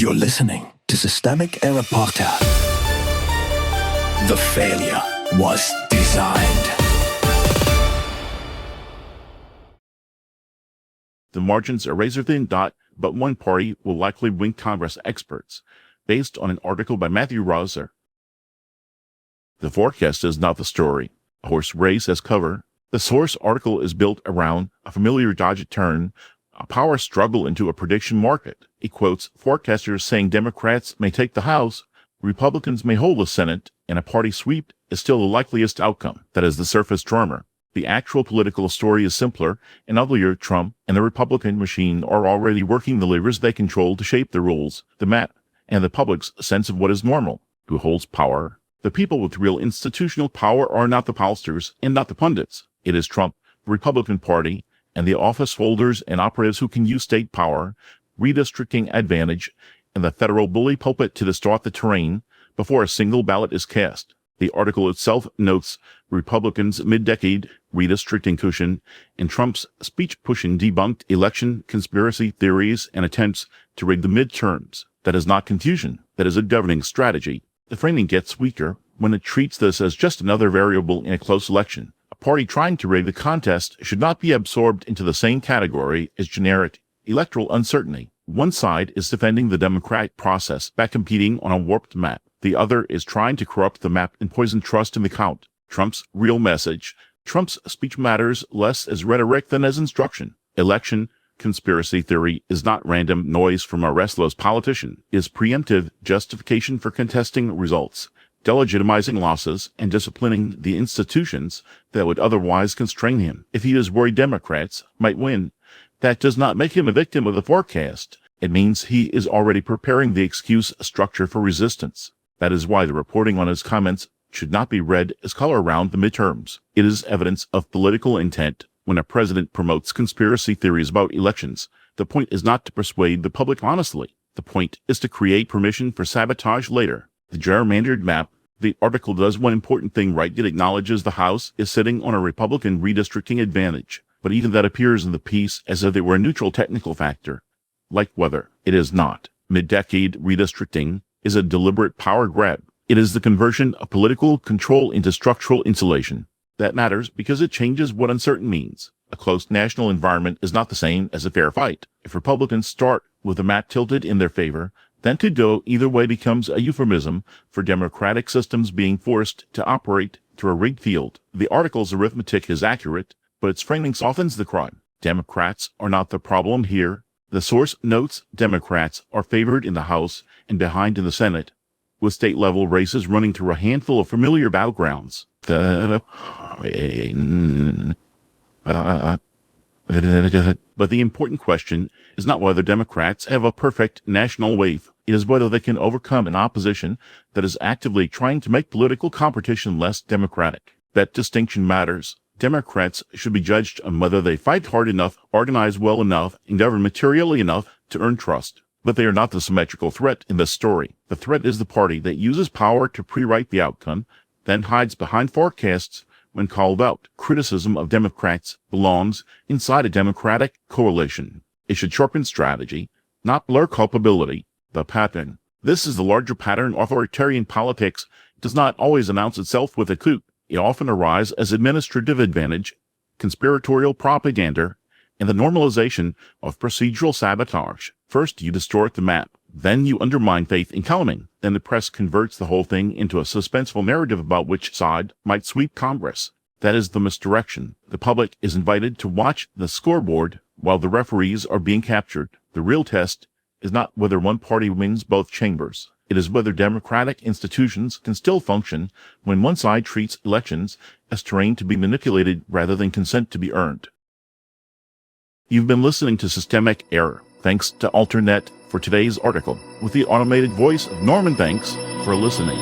You're listening to Systemic Error Podcast. The failure was designed. The margins are razor-thin, but one party will likely win Congress experts, based on an article by Matthew Rosser. The forecast is not the story. A horse race as cover. The source article is built around a familiar Dodge turn, a power struggle into a prediction market. It quotes forecasters saying Democrats may take the House, Republicans may hold the Senate, and a party sweep is still the likeliest outcome. That is the surface drummer. The actual political story is simpler and uglier. Trump and the Republican machine are already working the levers they control to shape the rules, the map, and the public's sense of what is normal. Who holds power? The people with real institutional power are not the pollsters and not the pundits. It is Trump, the Republican Party, and the officeholders and operatives who can use state power, redistricting advantage, and the federal bully pulpit to distort the terrain before a single ballot is cast. The article itself notes Republicans' mid-decade redistricting cushion and Trump's speech-pushing debunked election conspiracy theories and attempts to rig the midterms. That is not confusion. That is a governing strategy. The framing gets weaker when it treats this as just another variable in a close election. A party trying to rig the contest should not be absorbed into the same category as generic electoral uncertainty. One side is defending the democratic process by competing on a warped map. The other is trying to corrupt the map and poison trust in the count. Trump's real message. Trump's speech matters less as rhetoric than as instruction. Election conspiracy theory is not random noise from a restless politician. It is preemptive justification for contesting results, delegitimizing losses, and disciplining the institutions that would otherwise constrain him. If he is worried Democrats might win, that does not make him a victim of the forecast. It means he is already preparing the excuse structure for resistance. That is why the reporting on his comments should not be read as color around the midterms. It is evidence of political intent when a president promotes conspiracy theories about elections. The point is not to persuade the public honestly. The point is to create permission for sabotage later. The gerrymandered map. The article does one important thing right. It acknowledges the House is sitting on a Republican redistricting advantage, but even that appears in the piece as if it were a neutral technical factor. Like weather, it is not. Mid-decade redistricting is a deliberate power grab. It is the conversion of political control into structural insulation. That matters because it changes what uncertain means. A close national environment is not the same as a fair fight. If Republicans start with the map tilted in their favor, then to go either way becomes a euphemism for democratic systems being forced to operate through a rigged field. The article's arithmetic is accurate, but its framing softens the crime. Democrats are not the problem here. The source notes Democrats are favored in the House and behind in the Senate, with state-level races running through a handful of familiar battlegrounds. But the important question is not whether Democrats have a perfect national wave. It is whether they can overcome an opposition that is actively trying to make political competition less democratic. That distinction matters. Democrats should be judged on whether they fight hard enough, organize well enough, and govern materially enough to earn trust. But they are not the symmetrical threat in this story. The threat is the party that uses power to pre-write the outcome, then hides behind forecasts when called out. Criticism of Democrats belongs inside a democratic coalition. It should sharpen strategy, not blur culpability. The pattern. This is the larger pattern. Authoritarian politics does not always announce itself with a coup. It often arises as administrative advantage, conspiratorial propaganda, and the normalization of procedural sabotage. First, you distort the map. Then you undermine faith in counting. Then the press converts the whole thing into a suspenseful narrative about which side might sweep Congress. That is the misdirection. The public is invited to watch the scoreboard while the referees are being captured. The real test is not whether one party wins both chambers. It is whether democratic institutions can still function when one side treats elections as terrain to be manipulated rather than consent to be earned. You've been listening to Systemic Error. Thanks to Alternet for today's article, with the automated voice of Norman. Thanks for listening.